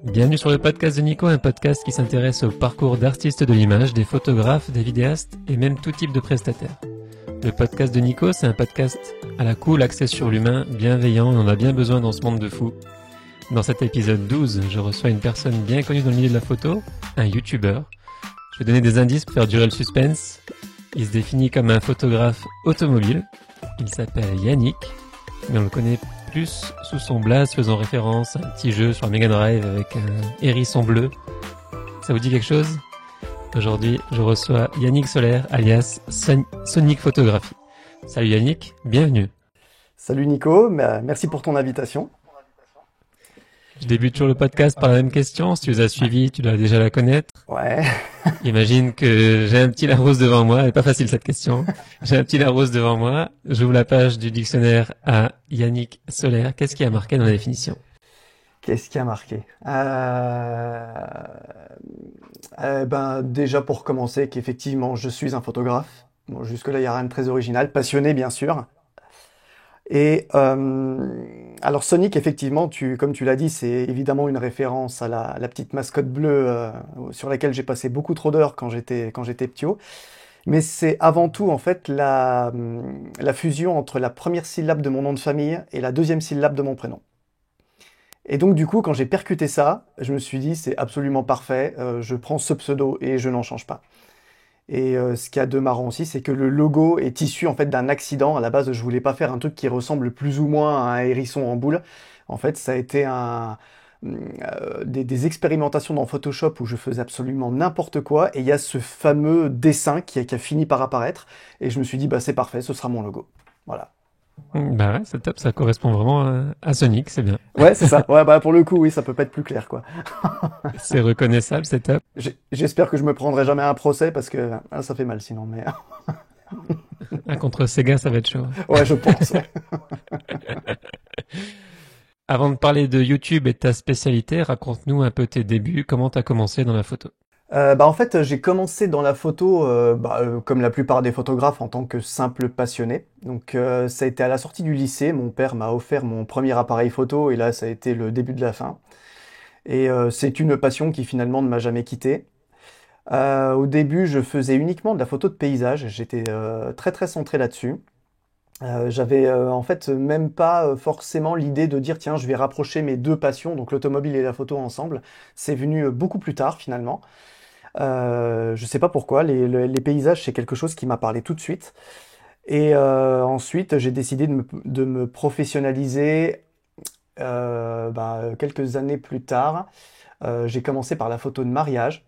Bienvenue sur le podcast de Nico, un podcast qui s'intéresse au parcours d'artistes de l'image, des photographes, des vidéastes et même tout type de prestataires. Le podcast de Nico, c'est un podcast à la cool, axé sur l'humain, bienveillant, et on en a bien besoin dans ce monde de fous. Dans cet épisode 12, je reçois une personne bien connue dans le milieu de la photo, un youtubeur. Je vais donner des indices pour faire durer le suspense. Il se définit comme un photographe automobile. Il s'appelle Yannick, mais on le connaît plus sous son blaze, faisant référence à un petit jeu sur la Mega Drive avec un hérisson bleu. Ça vous dit quelque chose ? Aujourd'hui, je reçois Yannick Soler, alias Sonic Photographie. Salut Yannick, bienvenue. Salut Nico, merci pour ton invitation. Je débute toujours le podcast par la même question. Si tu les as suivis, tu dois déjà la connaître. Ouais. Imagine que j'ai un petit Larousse devant moi. Elle est pas facile cette question. J'ai un petit Larousse devant moi. J'ouvre la page du dictionnaire à Yannick Soler. Qu'est-ce qui a marqué dans la définition ? Qu'est-ce qui a marqué déjà pour commencer, qu'effectivement, je suis un photographe. Bon, jusque-là, il n'y a rien de très original. Passionné, bien sûr. Et alors Sonic, effectivement, comme tu l'as dit, c'est évidemment une référence à la petite mascotte bleue sur laquelle j'ai passé beaucoup trop d'heures quand j'étais ptio. Mais c'est avant tout en fait la fusion entre la première syllabe de mon nom de famille et la deuxième syllabe de mon prénom. Et donc du coup, quand j'ai percuté ça, je me suis dit c'est absolument parfait, je prends ce pseudo et je n'en change pas. Et ce qu'il y a de marrant aussi, c'est que le logo est issu en fait d'un accident. À la base, je voulais pas faire un truc qui ressemble plus ou moins à un hérisson en boule. En fait, ça a été des expérimentations dans Photoshop où je faisais absolument n'importe quoi. Et il y a ce fameux dessin qui a fini par apparaître. Et je me suis dit, bah c'est parfait, ce sera mon logo. Voilà. Bah ouais, c'est top, ça correspond vraiment à Sonic, c'est bien. Ouais, c'est ça. Ouais, bah pour le coup, oui, ça peut pas être plus clair, quoi. C'est reconnaissable, c'est top. J'espère que je me prendrai jamais un procès parce que ça fait mal sinon. Mais Contre Sega, ça va être chaud. ouais, je pense. Ouais. Avant de parler de YouTube et de ta spécialité, raconte-nous un peu tes débuts, comment t'as commencé dans la photo. En fait, j'ai commencé dans la photo, comme la plupart des photographes, en tant que simple passionné. Donc, ça a été à la sortie du lycée. Mon père m'a offert mon premier appareil photo et là, ça a été le début de la fin. Et c'est une passion qui finalement ne m'a jamais quitté. Au début, je faisais uniquement de la photo de paysage. J'étais très très centré là-dessus. J'avais en fait même pas forcément l'idée de dire tiens, je vais rapprocher mes deux passions, donc l'automobile et la photo ensemble. C'est venu beaucoup plus tard finalement. Je sais pas pourquoi, les paysages, c'est quelque chose qui m'a parlé tout de suite. Et ensuite, j'ai décidé de me professionnaliser quelques années plus tard. J'ai commencé par la photo de mariage.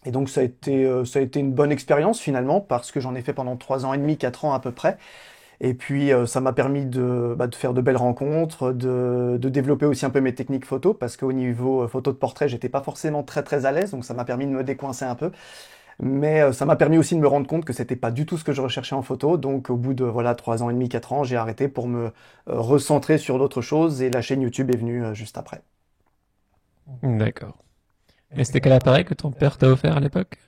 Et donc ça a été une bonne expérience finalement, parce que j'en ai fait pendant 3 ans et demi, 4 ans à peu près. Et puis ça m'a permis de faire de belles rencontres, de développer aussi un peu mes techniques photo, parce qu'au niveau photo de portrait, j'étais pas forcément très très à l'aise, donc ça m'a permis de me décoincer un peu. Mais ça m'a permis aussi de me rendre compte que c'était pas du tout ce que je recherchais en photo. Donc au bout de 3 ans et demi, 4 ans, j'ai arrêté pour me recentrer sur d'autres choses et la chaîne YouTube est venue juste après. D'accord. Et c'était quel appareil que ton père t'a offert à l'époque ?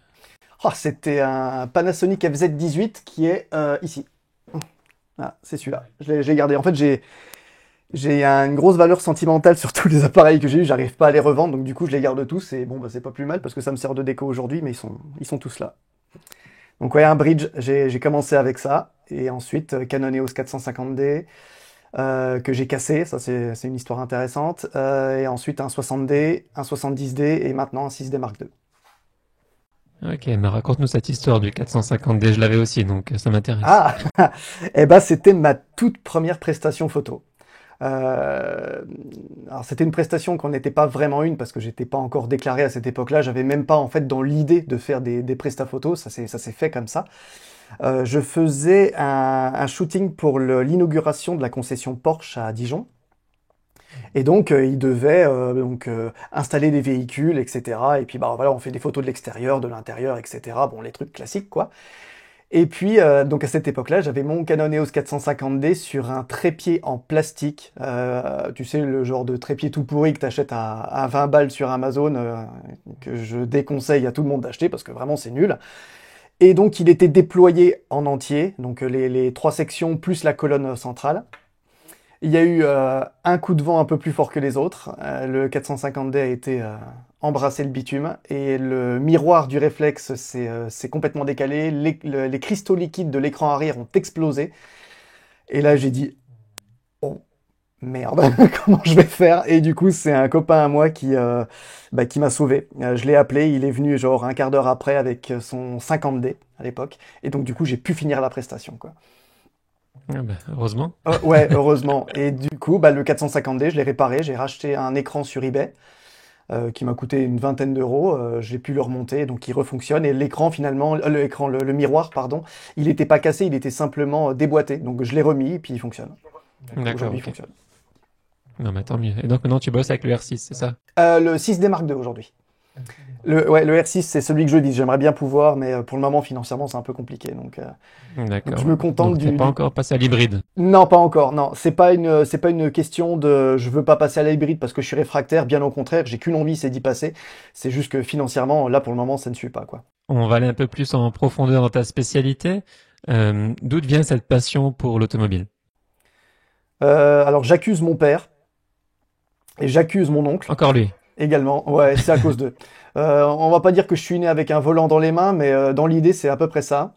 Oh, c'était un Panasonic FZ18 qui est ici. Ah, c'est celui-là. J'ai gardé. En fait, j'ai une grosse valeur sentimentale sur tous les appareils que j'ai eu. J'arrive pas à les revendre, donc du coup, je les garde tous. Et bon, c'est pas plus mal parce que ça me sert de déco aujourd'hui, mais ils sont tous là. Donc ouais, un bridge. J'ai commencé avec ça, et ensuite Canon EOS 450D que j'ai cassé. Ça, c'est une histoire intéressante. Et ensuite un 60D, un 70D et maintenant un 6D Mark II. Ok, mais raconte-nous cette histoire du 450D, je l'avais aussi, donc ça m'intéresse. Ah, c'était ma toute première prestation photo. Alors c'était une prestation qu'on n'était pas vraiment une parce que j'étais pas encore déclaré à cette époque-là. J'avais même pas en fait dans l'idée de faire des prestats photos. Ça s'est fait comme ça. Je faisais un shooting pour l'inauguration de la concession Porsche à Dijon. Et donc ils devaient installer des véhicules, etc. Et puis bah voilà, on fait des photos de l'extérieur, de l'intérieur, etc. Bon, les trucs classiques quoi. Et puis, donc à cette époque-là, j'avais mon Canon EOS 450D sur un trépied en plastique. Tu sais, le genre de trépied tout pourri que t'achètes à 20 balles sur Amazon, que je déconseille à tout le monde d'acheter parce que vraiment c'est nul. Et donc il était déployé en entier, donc les 3 sections plus la colonne centrale. Il y a eu un coup de vent un peu plus fort que les autres. Le 450D a été embrassé le bitume et le miroir du réflexe s'est complètement décalé. Les cristaux liquides de l'écran arrière ont explosé. Et là, j'ai dit, oh merde, comment je vais faire? Et du coup, c'est un copain à moi qui m'a sauvé. Je l'ai appelé, il est venu genre un quart d'heure après avec son 50D à l'époque. Et donc, du coup, j'ai pu finir la prestation, quoi. Ah bah, heureusement. Ouais, heureusement. Et du coup, bah, le 450D, je l'ai réparé. J'ai racheté un écran sur eBay qui m'a coûté une vingtaine d'euros. J'ai pu le remonter, donc il refonctionne. Et l'écran, finalement, le miroir, pardon, il n'était pas cassé, il était simplement déboîté. Donc je l'ai remis, et puis il fonctionne. D'accord, Aujourd'hui, il ok. fonctionne. Non, mais tant mieux. Et donc maintenant, tu bosses avec le R6, c'est ça? Le 6D Mark II aujourd'hui. Le R6, c'est celui que je dis. J'aimerais bien pouvoir, mais pour le moment, financièrement, c'est un peu compliqué. Donc je D'accord. me contente Donc t'es pas encore passé à l'hybride. Non, pas encore. Non, c'est pas une question de je veux pas passer à l'hybride parce que je suis réfractaire. Bien au contraire, j'ai qu'une envie, c'est d'y passer. C'est juste que financièrement, là pour le moment, ça ne suit pas quoi. On va aller un peu plus en profondeur dans ta spécialité. D'où vient cette passion pour l'automobile? Alors j'accuse mon père et j'accuse mon oncle Encore lui. également. Ouais, c'est à cause d'eux. On va pas dire que je suis né avec un volant dans les mains, mais dans l'idée, c'est à peu près ça.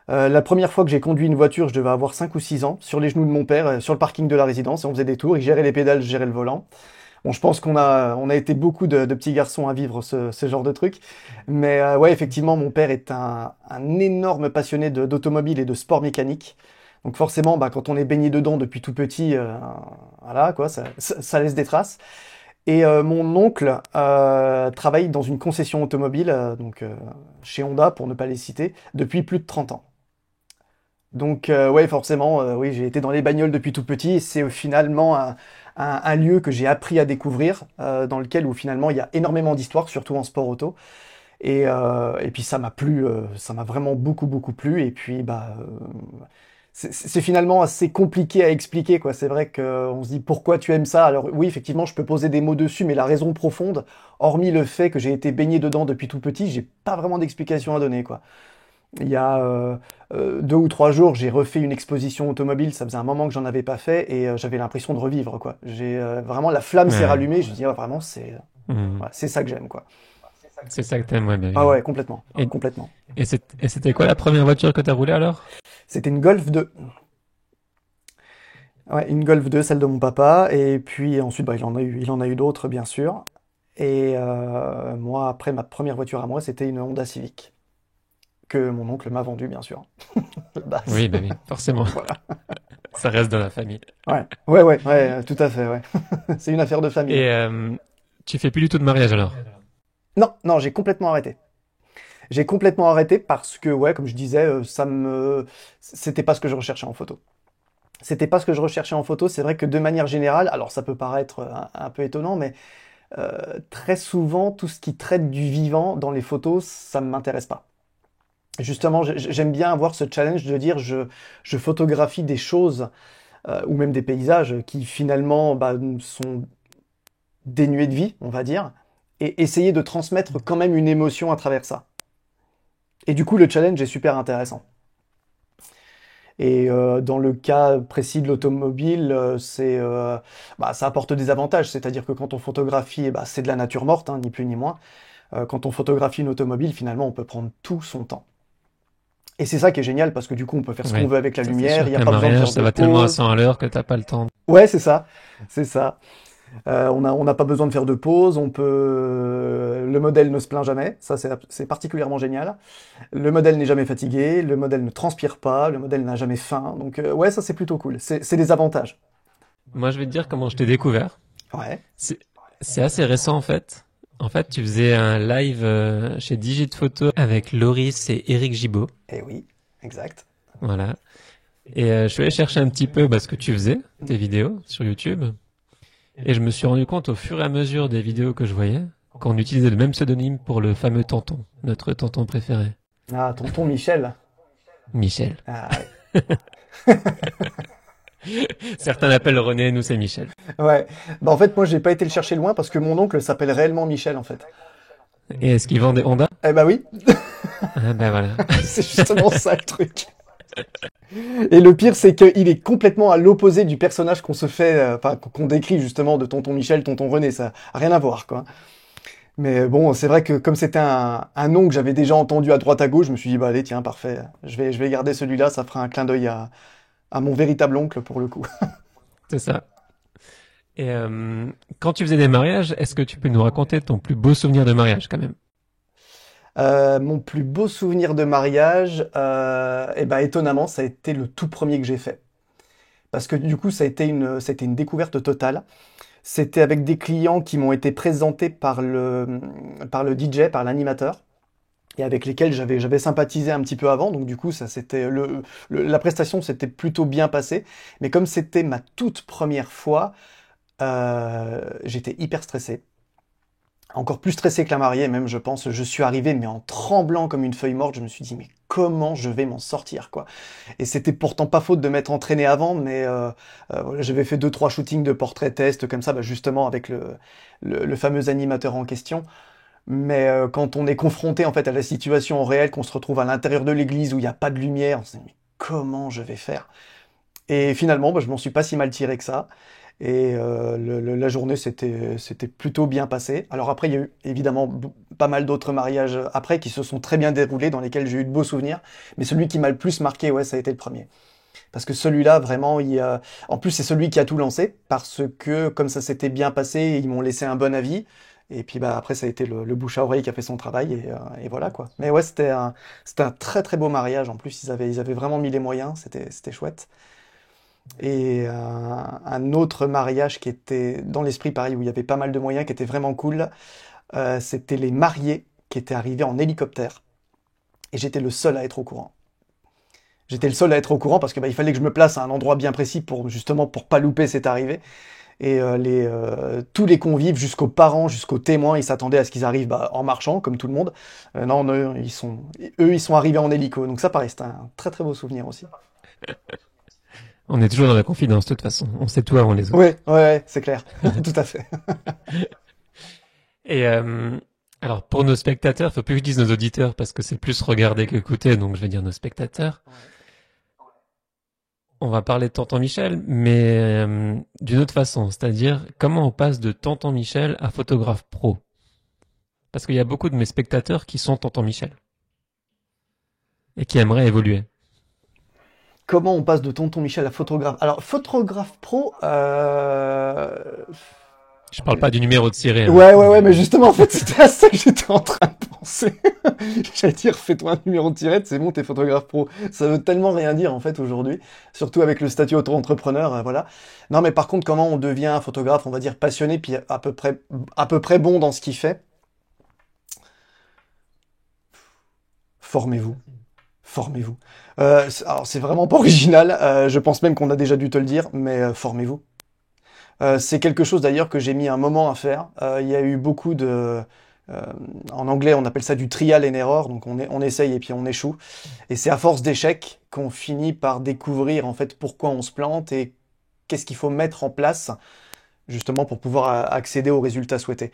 La première fois que j'ai conduit une voiture, je devais avoir 5 ou 6 ans, sur les genoux de mon père, sur le parking de la résidence, et on faisait des tours, il gérait les pédales, je gérais le volant. Bon, je pense on a été beaucoup de petits garçons à vivre ce genre de truc. Mais ouais, effectivement, mon père est un énorme passionné d'automobile et de sport mécanique. Donc forcément, bah, quand on est baigné dedans depuis tout petit, voilà, quoi, ça laisse des traces. Et mon oncle travaille dans une concession automobile, chez Honda, pour ne pas les citer, depuis plus de 30 ans. Donc ouais, forcément, oui, j'ai été dans les bagnoles depuis tout petit et c'est finalement un lieu que j'ai appris à découvrir, dans lequel où finalement il y a énormément d'histoires, surtout en sport auto. Et puis ça m'a plu, ça m'a vraiment beaucoup plu. Et puis bah c'est finalement assez compliqué à expliquer quoi. C'est vrai qu'on se dit pourquoi tu aimes ça. Alors oui, effectivement, je peux poser des mots dessus, mais la raison profonde, hormis le fait que j'ai été baigné dedans depuis tout petit, j'ai pas vraiment d'explication à donner quoi. Il y a 2 ou 3 jours, j'ai refait une exposition automobile. Ça faisait un moment que j'en avais pas fait et j'avais l'impression de revivre, quoi. J'ai vraiment la flamme s'est Ouais. rallumée. Je dis ah, vraiment, Mhm. voilà, c'est ça que j'aime, quoi. C'est ça que t'aimes, ouais, bah Ah oui. ouais, complètement, Et, complètement. et c'était quoi la première voiture que t'as roulée alors? C'était une Golf 2. Ouais, une Golf 2, celle de mon papa. Et puis ensuite, bah, il en a eu d'autres, bien sûr. Et moi, après, ma première voiture à moi, c'était une Honda Civic que mon oncle m'a vendue, bien sûr. De base. Oui, bah oui, forcément. Voilà. Ça reste dans la famille. Ouais, tout à fait, ouais. C'est une affaire de famille. Et tu fais plus du tout de mariage alors? Non, non, j'ai complètement arrêté. J'ai complètement arrêté parce que, ouais, comme je disais, c'était pas ce que je recherchais en photo. C'était pas ce que je recherchais en photo. C'est vrai que de manière générale, alors ça peut paraître un peu étonnant, mais très souvent, tout ce qui traite du vivant dans les photos, ça ne m'intéresse pas. Justement, j'aime bien avoir ce challenge de dire je photographie des choses ou même des paysages qui finalement bah, sont dénués de vie, on va dire, et essayer de transmettre quand même une émotion à travers ça. Et du coup, le challenge est super intéressant. Et dans le cas précis de l'automobile, bah, ça apporte des avantages. C'est-à-dire que quand on photographie, bah, c'est de la nature morte, hein, ni plus ni moins. Quand on photographie une automobile, finalement, on peut prendre tout son temps. Et c'est ça qui est génial parce que du coup, on peut faire ce qu'on Oui. veut avec la Ça, c'est lumière. sûr Il n'y a qu'un pas besoin de mariage, faire ça de va tellement à pause. 100 à l'heure que t'as pas le temps. Ouais, c'est ça, c'est ça. On n'a pas besoin de faire de pause. Le modèle ne se plaint jamais. Ça, c'est particulièrement génial. Le modèle n'est jamais fatigué. Le modèle ne transpire pas. Le modèle n'a jamais faim. Donc, ouais, ça, c'est plutôt cool. C'est des avantages. Moi, je vais te dire comment je t'ai découvert. Ouais. C'est, c'est assez récent en fait. En fait, tu faisais un live chez Digit Photo avec Loris et Eric Gibaud. Eh oui, exact. Voilà. Et je suis allé chercher un petit peu ce que tu faisais, tes vidéos sur YouTube. Et je me suis rendu compte au fur et à mesure des vidéos que je voyais qu'on utilisait le même pseudonyme pour le fameux tonton, notre tonton préféré, Ah, tonton Michel. Michel. Ah, Certains l'appellent René, nous c'est Michel. ouais. Ouais. Bah, en fait, moi, j'ai pas été le chercher loin parce que mon oncle s'appelle réellement Michel, en fait. Et est-ce qu'ils vendent des Honda? Eh bah oui, Ah ben voilà. c'est justement ça le truc. Et le pire, c'est qu'il est complètement à l'opposé du personnage qu'on se fait, enfin, qu'on décrit justement de Tonton Michel, Tonton René, ça a rien à voir, quoi. Mais bon, c'est vrai que comme c'était un nom que j'avais déjà entendu à droite à gauche, je me suis dit, bah allez, tiens, parfait, je vais garder celui-là, ça fera un clin d'œil à mon véritable oncle pour le coup. C'est ça. Et quand tu faisais des mariages, est-ce que tu peux nous raconter ton plus beau souvenir de mariage quand même? Mon plus beau souvenir de mariage, et ben étonnamment, ça a été le tout premier que j'ai fait. Parce que du coup, c'était une découverte totale. C'était avec des clients qui m'ont été présentés par le DJ, par l'animateur, et avec lesquels j'avais sympathisé un petit peu avant. Donc du coup, ça c'était la prestation s'était plutôt bien passée. Mais comme c'était ma toute première fois, j'étais hyper stressé. Encore plus stressé que la mariée, même, je pense. Je suis arrivé, mais en tremblant comme une feuille morte. Je me suis dit, mais comment je vais m'en sortir, quoi. Et c'était pourtant pas faute de m'être entraîné avant, mais voilà, j'avais fait deux, trois shootings de portraits test, comme ça, bah, justement, avec le fameux animateur en question. Mais quand on est confronté, en fait, à la situation en réel, qu'on se retrouve à l'intérieur de l'église où il n'y a pas de lumière, on se dit, mais comment je vais faire? Et finalement, bah, je m'en suis pas si mal tiré que ça. Et la journée c'était plutôt bien passé. Alors après, il y a eu évidemment pas mal d'autres mariages après qui se sont très bien déroulés, dans lesquels j'ai eu de beaux souvenirs. Mais celui qui m'a le plus marqué, ouais, ça a été le premier. Parce que celui-là, vraiment, en plus, c'est celui qui a tout lancé, parce que comme ça s'était bien passé, ils m'ont laissé un bon avis. Et puis bah après, ça a été le bouche à oreille qui a fait son travail, et voilà quoi. Mais ouais, c'était un très très beau mariage. En plus, ils avaient vraiment mis les moyens, c'était chouette. Et un autre mariage qui était dans l'esprit pareil, où il y avait pas mal de moyens, qui était vraiment cool, c'était les mariés qui étaient arrivés en hélicoptère. Et j'étais le seul à être au courant. J'étais le seul à être au courant parce que bah, il fallait que je me place à un endroit bien précis pour justement pour pas louper cette arrivée. Et tous les convives, jusqu'aux parents, jusqu'aux témoins, ils s'attendaient à ce qu'ils arrivent bah, en marchant, comme tout le monde. Non, eux, ils sont arrivés en hélico. Donc ça, pareil, c'était un très très beau souvenir aussi. On est toujours dans la confidence de toute façon. On sait tout avant les autres. Ouais, ouais, ouais, c'est clair. Tout à fait. Et alors pour nos spectateurs, faut plus que je dise nos auditeurs parce que c'est plus regarder qu'écouter, donc je vais dire nos spectateurs. On va parler de Tonton Michel, mais d'une autre façon, c'est-à-dire comment on passe de Tonton Michel à photographe pro. Parce qu'il y a beaucoup de mes spectateurs qui sont Tonton Michel et qui aimeraient évoluer. Comment on passe de Tonton Michel à photographe? Alors, photographe pro, Je parle pas du numéro de ciré, hein, ouais, ouais, ouais, mais justement, en fait, c'était à ça que j'étais en train de penser. J'allais dire, fais-toi un numéro de tirette, c'est bon, t'es photographe pro. Ça veut tellement rien dire, en fait, aujourd'hui. Surtout avec le statut auto-entrepreneur, voilà. Non, mais par contre, comment on devient un photographe, on va dire, passionné, puis à peu près bon dans ce qu'il fait? Formez-vous. Formez-vous. Alors, c'est vraiment pas original. Je pense même qu'on a déjà dû te le dire, mais formez-vous. C'est quelque chose d'ailleurs que j'ai mis un moment à faire. Il y a eu beaucoup euh, en anglais, on appelle ça du trial and error, donc on essaye et puis on échoue. Et c'est à force d'échecs qu'on finit par découvrir en fait pourquoi on se plante et qu'est-ce qu'il faut mettre en place justement pour pouvoir accéder aux résultats souhaités.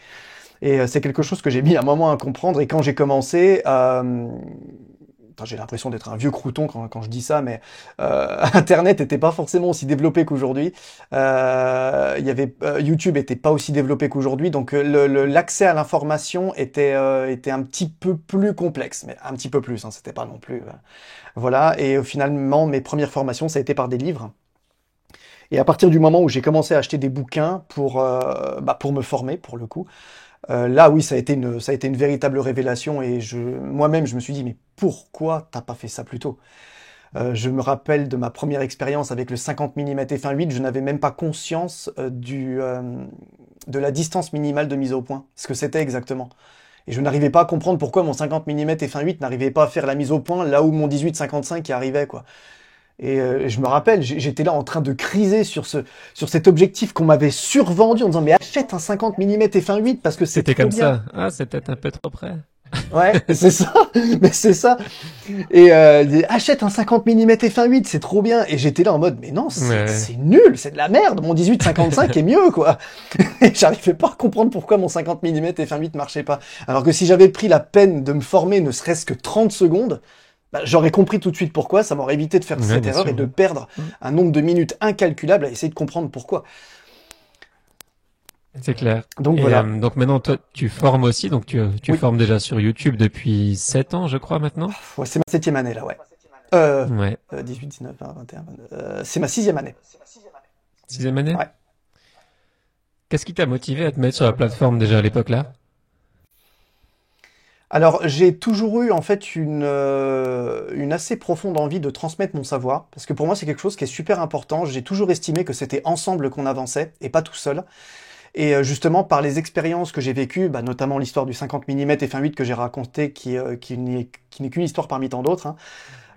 Et c'est quelque chose que j'ai mis un moment à comprendre. Et quand j'ai commencé, enfin, j'ai l'impression d'être un vieux crouton quand je dis ça, mais Internet n'était pas forcément aussi développé qu'aujourd'hui. YouTube était pas aussi développé qu'aujourd'hui, donc l'accès à l'information était un petit peu plus complexe, mais un petit peu plus, hein, c'était pas non plus. Voilà, et finalement, mes premières formations, ça a été par des livres. Et à partir du moment où j'ai commencé à acheter des bouquins pour me former, pour le coup, là, oui, ça a été une véritable révélation et moi-même, je me suis dit, mais pourquoi t'as pas fait ça plus tôt? Je me rappelle de ma première expérience avec le 50 mm f1.8, je n'avais même pas conscience de la distance minimale de mise au point, ce que c'était exactement. Et je n'arrivais pas à comprendre pourquoi mon 50 mm f1.8 n'arrivait pas à faire la mise au point là où mon 18-55 y arrivait, quoi. Et je me rappelle, j'étais là en train de criser sur cet objectif qu'on m'avait survendu en disant mais achète un 50 mm f1.8 parce que c'est C'était trop comme bien. ça. Ah, c'est peut-être un peu trop près. Ouais, c'est ça, mais c'est ça. Et achète un 50 mm f1.8, c'est trop bien. Et j'étais là en mode mais non, Ouais. c'est nul, c'est de la merde. Mon 18-55 est mieux quoi. Et j'arrivais pas à comprendre pourquoi mon 50 mm f1.8 marchait pas. Alors que si j'avais pris la peine de me former ne serait-ce que 30 secondes, bah, j'aurais compris tout de suite pourquoi, ça m'aurait évité de faire Ouais, cette bien erreur et sûr. de Ouais. perdre Mm. un nombre de minutes incalculable à essayer de comprendre pourquoi. C'est clair. Donc Et voilà. donc maintenant, toi, tu formes aussi, donc tu Oui, formes déjà sur YouTube depuis 7 ans, je crois, maintenant? ouais, c'est ma septième année là, ouais. Euh, Ouais. 18, 19, 20, 21, c'est ma sixième année. 6e année? Ouais. Qu'est-ce qui t'a motivé à te mettre sur la plateforme déjà à l'époque là? Alors, j'ai toujours eu en fait une assez profonde envie de transmettre mon savoir, parce que pour moi c'est quelque chose qui est super important. J'ai toujours estimé que c'était ensemble qu'on avançait et pas tout seul. Et justement, par les expériences que j'ai vécues, bah, notamment l'histoire du 50 mm f1.8 que j'ai raconté, qui n'est qu'une histoire parmi tant d'autres, hein,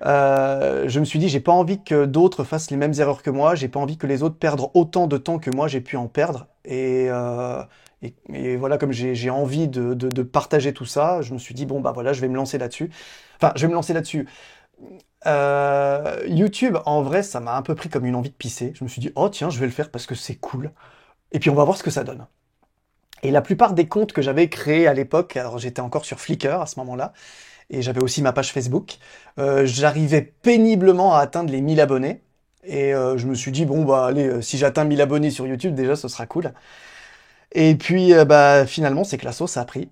je me suis dit, j'ai pas envie que d'autres fassent les mêmes erreurs que moi, j'ai pas envie que les autres perdent autant de temps que moi j'ai pu en perdre. Et voilà, comme j'ai envie de partager tout ça, je me suis dit, bon, bah voilà, je vais me lancer là-dessus. Enfin, je vais me lancer là-dessus. YouTube, en vrai, ça m'a un peu pris comme une envie de pisser. Je me suis dit, oh tiens, je vais le faire parce que c'est cool. Et puis on va voir ce que ça donne. Et la plupart des comptes que j'avais créés à l'époque, alors j'étais encore sur Flickr à ce moment-là, et j'avais aussi ma page Facebook, j'arrivais péniblement à atteindre les 1000 abonnés. Et je me suis dit, bon, bah allez, si j'atteins 1000 abonnés sur YouTube, déjà, ce sera cool. Et puis, bah finalement, c'est que la sauce a pris.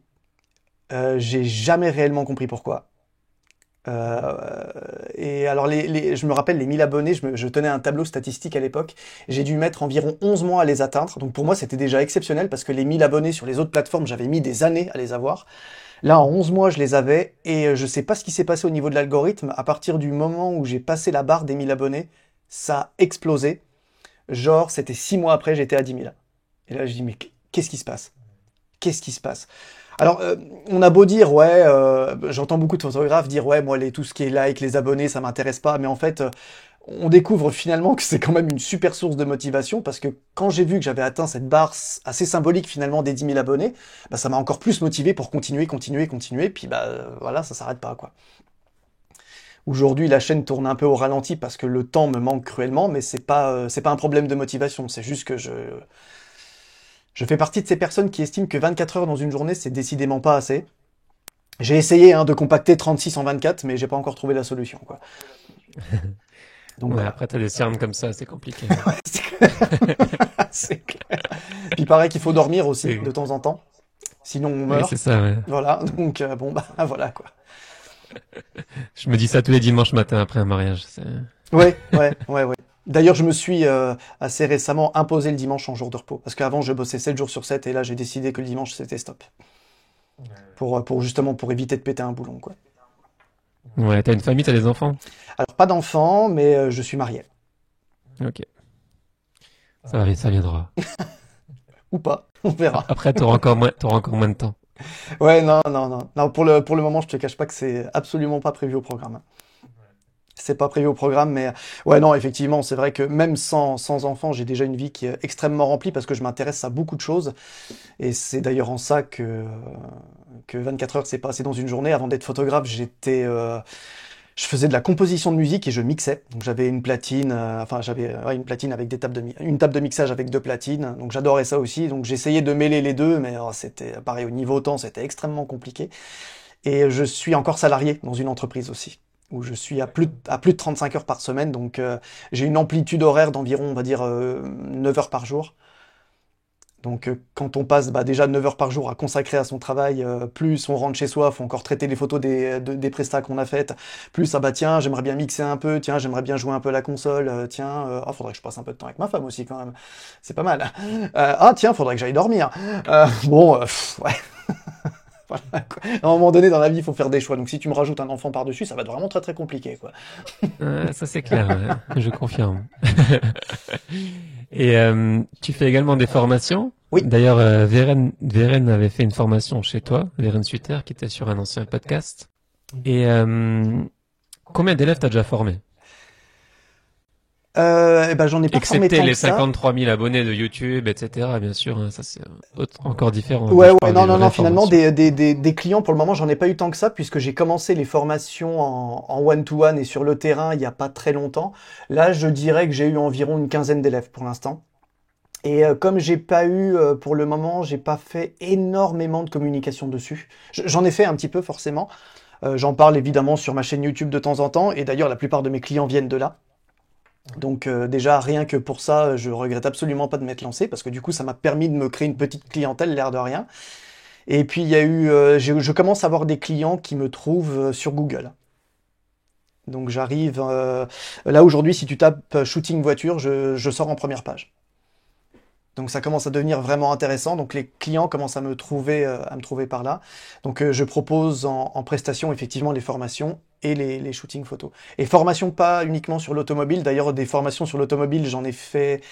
J'ai jamais réellement compris pourquoi. Euh, et alors, je me rappelle, les 1000 abonnés, je tenais un tableau statistique à l'époque. J'ai dû mettre environ 11 mois à les atteindre. Donc pour moi, c'était déjà exceptionnel parce que les 1000 abonnés sur les autres plateformes, j'avais mis des années à les avoir. Là, en 11 mois, je les avais. Et je sais pas ce qui s'est passé au niveau de l'algorithme. À partir du moment où j'ai passé la barre des 1000 abonnés, ça a explosé. Genre, c'était 6 mois après, j'étais à 10 000. Et là, je dis, mais qu'est-ce qui se passe? Qu'est-ce qui se passe? Alors, on a beau dire, ouais, j'entends beaucoup de photographes dire, ouais, moi, tout ce qui est like, les abonnés, ça m'intéresse pas. Mais en fait, on découvre finalement que c'est quand même une super source de motivation parce que quand j'ai vu que j'avais atteint cette barre assez symbolique finalement des 10 000 abonnés, bah, ça m'a encore plus motivé pour continuer, continuer, continuer. Puis bah voilà, ça s'arrête pas quoi. Aujourd'hui, la chaîne tourne un peu au ralenti parce que le temps me manque cruellement, mais c'est pas un problème de motivation. C'est juste que je fais partie de ces personnes qui estiment que 24 heures dans une journée, c'est décidément pas assez. J'ai essayé hein, de compacter 36 en 24, mais j'ai pas encore trouvé la solution, quoi. Donc Ouais, voilà. après t'as des cernes comme ça, c'est compliqué. Ouais. C'est clair. C'est clair. Puis pareil qu'il faut dormir aussi, de C'est- temps en temps. Sinon on Oui, c'est meurt. ça, ouais. Voilà. Donc bon bah voilà quoi. Je me dis ça tous les dimanches matin après un mariage. Ouais, ouais, ouais, ouais. D'ailleurs, je me suis assez récemment imposé le dimanche en jour de repos. Parce qu'avant, je bossais 7 jours sur 7 et là, j'ai décidé que le dimanche, c'était stop. Pour justement, pour éviter de péter un boulon, quoi. Ouais, t'as une famille, t'as des enfants? Alors, pas d'enfant, mais je suis marié. Ok, ça viendra. Ou pas, on verra. Après, t'auras encore moins de temps. Ouais, non, non, non. Non, pour le moment, je te cache pas que c'est absolument pas prévu au programme. C'est pas prévu au programme, mais ouais, non, effectivement, c'est vrai que même sans enfant, j'ai déjà une vie qui est extrêmement remplie parce que je m'intéresse à beaucoup de choses. Et c'est d'ailleurs en ça que 24 heures, c'est pas assez dans une journée. Avant d'être photographe, je faisais de la composition de musique et je mixais. Donc j'avais une platine, enfin j'avais ouais, une platine avec une table de mixage avec deux platines. Donc j'adorais ça aussi. Donc j'essayais de mêler les deux, mais c'était pareil au niveau temps, c'était extrêmement compliqué. Et je suis encore salarié dans une entreprise aussi, où je suis à plus de 35 heures par semaine. Donc j'ai une amplitude horaire d'environ, on va dire, 9 heures par jour. Donc quand on passe bah, déjà 9 heures par jour à consacrer à son travail, plus on rentre chez soi, faut encore traiter les photos des prestats qu'on a faites, plus ah bah tiens, j'aimerais bien mixer un peu, tiens, j'aimerais bien jouer un peu à la console, tiens, ah, faudrait que je passe un peu de temps avec ma femme aussi quand même, c'est pas mal. Ah tiens, faudrait que j'aille dormir. Ouais, voilà, quoi. À un moment donné dans la vie, il faut faire des choix. Donc si tu me rajoutes un enfant par-dessus, ça va être vraiment très très compliqué, quoi. Ça c'est clair, ouais. Je confirme. Et tu fais également des formations. Oui. D'ailleurs, Veren avait fait une formation chez toi, Veren Suter, qui était sur un ancien podcast. Et combien d'élèves t'as déjà formé? Eh ben, j'en ai pas formé Excepté tant les que ça. 53 000 abonnés de YouTube, etc. Bien sûr, hein, ça c'est encore différent. Moi, Ouais, je ouais, parle non, des non, non, vraies finalement, formations. des clients, pour le moment, j'en ai pas eu tant que ça, puisque j'ai commencé les formations en one-to-one et sur le terrain il y a pas très longtemps. Là, je dirais que j'ai eu environ une quinzaine d'élèves pour l'instant. Et comme j'ai pas eu, pour le moment, j'ai pas fait énormément de communication dessus. J'en ai fait un petit peu, forcément, J'en parle évidemment sur ma chaîne YouTube de temps en temps, et d'ailleurs la plupart de mes clients viennent de là. Donc déjà, rien que pour ça, je regrette absolument pas de m'être lancé, parce que du coup, ça m'a permis de me créer une petite clientèle, l'air de rien. Et puis il y a eu, je commence à avoir des clients qui me trouvent sur Google. Donc j'arrive, là aujourd'hui, si tu tapes shooting voiture, je sors en première page. Donc ça commence à devenir vraiment intéressant. Donc les clients commencent à me trouver par là. Donc je propose en prestation effectivement les formations et les shootings photos. Et formations pas uniquement sur l'automobile. D'ailleurs des formations sur l'automobile, j'en ai fait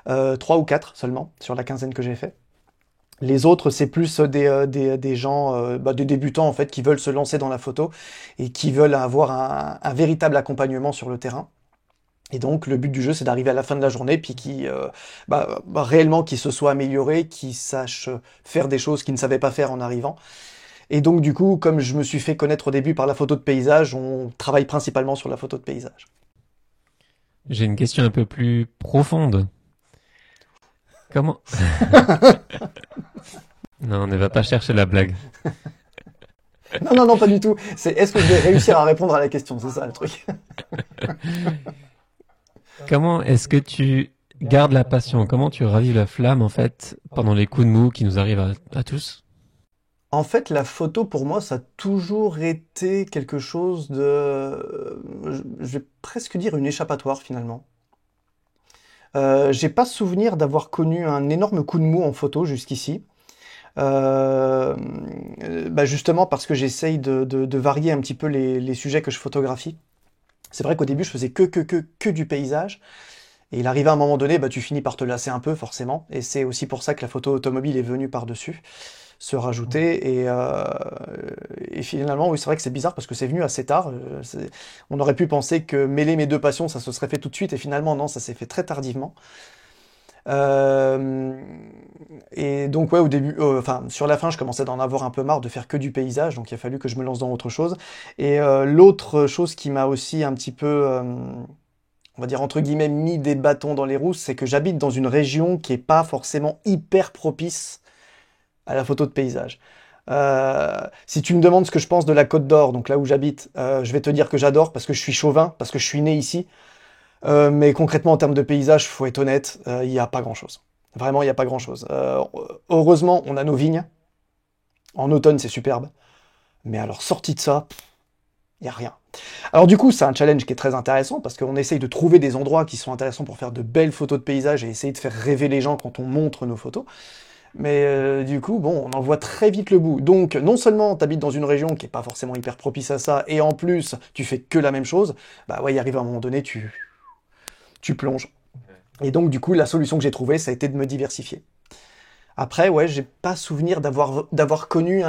3 ou 4 seulement sur la quinzaine que j'ai fait. Les autres, c'est plus des gens, des débutants en fait, qui veulent se lancer dans la photo et qui veulent avoir un véritable accompagnement sur le terrain. Et donc, le but du jeu, c'est d'arriver à la fin de la journée, puis réellement, qui se soit amélioré, qui sache faire des choses qu'il ne savait pas faire en arrivant. Et donc, du coup, comme je me suis fait connaître au début par la photo de paysage, on travaille principalement sur la photo de paysage. J'ai une question un peu plus profonde. Comment... Non, on ne va pas chercher la blague. Non, non, non, pas du tout. C'est est-ce que je vais réussir à répondre à la question? C'est ça le truc. Comment est-ce que tu gardes la passion? Comment tu ravives la flamme, en fait, pendant les coups de mou qui nous arrivent à tous? En fait, la photo, pour moi, ça a toujours été quelque chose je vais presque dire une échappatoire finalement. J'ai pas souvenir d'avoir connu un énorme coup de mou en photo jusqu'ici. Euh, Justement parce que j'essaye de varier un petit peu les sujets que je photographie. C'est vrai qu'au début, je faisais que du paysage. Et il arrive à un moment donné, tu finis par te lasser un peu, forcément. Et c'est aussi pour ça que la photo automobile est venue par-dessus, se rajouter. Et finalement, oui, c'est vrai que c'est bizarre parce que c'est venu assez tard. On aurait pu penser que mêler mes deux passions, ça se serait fait tout de suite. Et finalement, non, ça s'est fait très tardivement. Euh, et donc ouais, au début, enfin sur la fin, je commençais d'en avoir un peu marre de faire que du paysage, donc il a fallu que je me lance dans autre chose. Et l'autre chose qui m'a aussi un petit peu, on va dire entre guillemets, mis des bâtons dans les roues, c'est que j'habite dans une région qui est pas forcément hyper propice à la photo de paysage. Si tu me demandes ce que je pense de la Côte d'Or, donc là où j'habite, je vais te dire que j'adore parce que je suis chauvin, parce que je suis né ici. Mais concrètement, en termes de paysage, faut être honnête, il n'y a pas grand-chose. Vraiment, il n'y a pas grand-chose. Heureusement, on a nos vignes. En automne, c'est superbe. Mais alors, sorti de ça, il n'y a rien. Alors du coup, c'est un challenge qui est très intéressant parce qu'on essaye de trouver des endroits qui sont intéressants pour faire de belles photos de paysage et essayer de faire rêver les gens quand on montre nos photos. Mais du coup, bon, on en voit très vite le bout. Donc, non seulement tu habites dans une région qui est pas forcément hyper propice à ça, et en plus, tu fais que la même chose, bah ouais, il arrive à un moment donné, tu plonges. Et donc, du coup, la solution que j'ai trouvée, ça a été de me diversifier. Après, ouais, j'ai pas souvenir d'avoir connu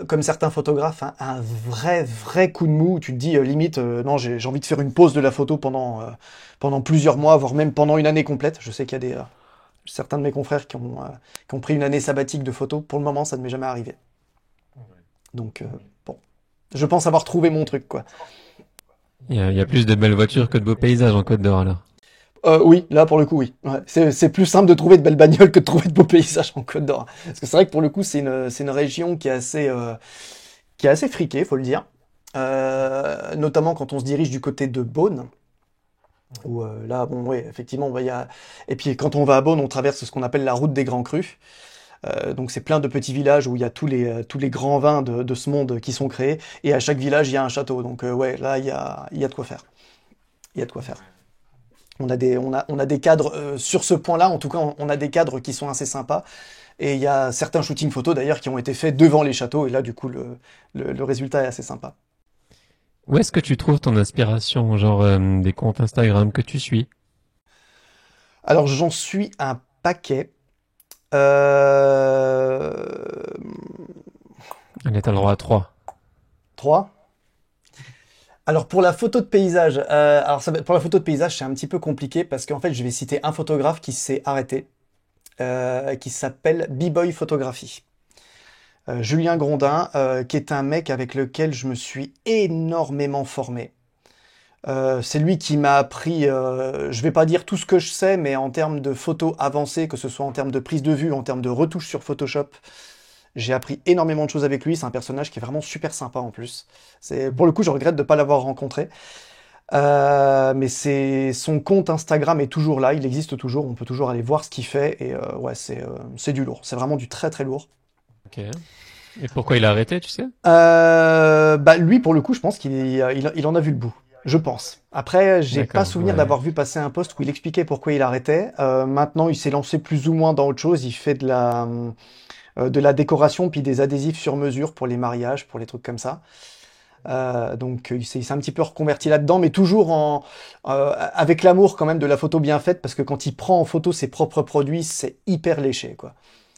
comme certains photographes, un vrai coup de mou où tu te dis, limite, non, j'ai envie de faire une pause de la photo pendant plusieurs mois, voire même pendant une année complète. Je sais qu'il y a certains de mes confrères qui ont pris une année sabbatique de photo. Pour le moment, ça ne m'est jamais arrivé. Donc, bon, je pense avoir trouvé mon truc, quoi. Il y a plus de belles voitures que de beaux paysages en Côte d'Or, alors. Oui, là pour le coup, oui. Ouais. C'est plus simple de trouver de belles bagnoles que de trouver de beaux paysages en Côte d'Or. Parce que c'est vrai que pour le coup, c'est une région qui est assez friquée, faut le dire. Notamment quand on se dirige du côté de Beaune. Où là, bon, oui, effectivement, et puis quand on va à Beaune, on traverse ce qu'on appelle la route des Grands Crus. Donc c'est plein de petits villages où il y a tous les grands vins de ce monde qui sont créés. Et à chaque village, il y a un château. Donc ouais, là, il y a de quoi faire. Il y a de quoi faire. On a des cadres, sur ce point-là, en tout cas, on a des cadres qui sont assez sympas. Et il y a certains shootings photos d'ailleurs qui ont été faits devant les châteaux. Et là, du coup, le résultat est assez sympa. Où est-ce que tu trouves ton inspiration, genre des comptes Instagram que tu suis? Alors, j'en suis un paquet. Euh... Allez, t'as le droit à 3. 3. Alors pour la photo de paysage, pour la photo de paysage, c'est un petit peu compliqué parce qu'en fait, je vais citer un photographe qui s'est arrêté, qui s'appelle B-Boy Photographie. Julien Grondin, qui est un mec avec lequel je me suis énormément formé. C'est lui qui m'a appris, je vais pas dire tout ce que je sais, mais en termes de photos avancées, que ce soit en termes de prise de vue, en termes de retouches sur Photoshop, J'ai appris énormément de choses avec lui. C'est un personnage qui est vraiment super sympa en plus. Pour le coup, je regrette de ne pas l'avoir rencontré. Mais son compte Instagram est toujours là, il existe toujours, on peut toujours aller voir ce qu'il fait et ouais, c'est du lourd, c'est vraiment du très très lourd. Ok. Et pourquoi il a arrêté, tu sais? Bah lui pour le coup, je pense qu'il en a vu le bout, je pense. Après, j'ai pas D'accord, souvenir ouais. d'avoir vu passer un post où il expliquait pourquoi il arrêtait. Maintenant, il s'est lancé plus ou moins dans autre chose, il fait de la décoration puis des adhésifs sur mesure pour les mariages, pour les trucs comme ça. Donc il s'est un petit peu reconverti là-dedans, mais toujours avec l'amour quand même de la photo bien faite, parce que quand il prend en photo ses propres produits, c'est hyper léché, quoi.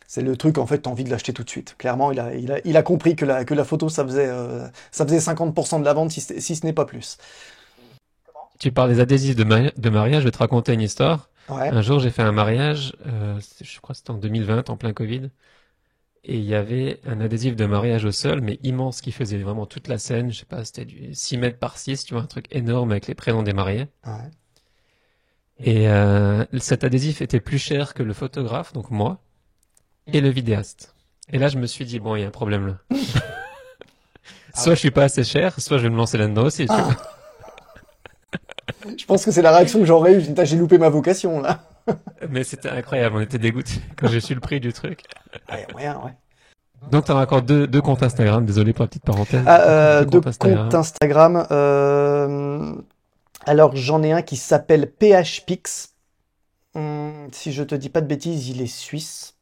C'est le truc, en fait, t'as envie de l'acheter tout de suite. Clairement, il a compris que la photo, ça faisait 50% de la vente, si ce n'est pas plus. Tu parles des adhésifs de mariage, je vais te raconter une histoire. Ouais, Un jour, j'ai fait un mariage, je crois que c'était en 2020, en plein Covid, et il y avait un adhésif de mariage au sol, mais immense, qui faisait vraiment toute la scène. Je sais pas, c'était du 6 mètres par 6, tu vois, un truc énorme avec les prénoms des mariés. ouais. Et cet adhésif était plus cher que le photographe, donc moi, et le vidéaste. Et là, je me suis dit, bon, il y a un problème là. Ah Soit je suis pas assez cher, soit je vais me lancer là-dedans aussi, tu vois. ouais. Je pense que c'est la réaction que j'aurais eue. Putain, j'ai loupé ma vocation, là. Mais c'était incroyable, on était dégoûtés quand j'ai su le prix du truc. Ah, y a moyen, ouais. Donc t'as encore deux comptes Instagram, désolé pour la petite parenthèse, deux De comptes compte Instagram. Instagram, alors j'en ai un qui s'appelle PHPix. Si je te dis pas de bêtises, il est suisse.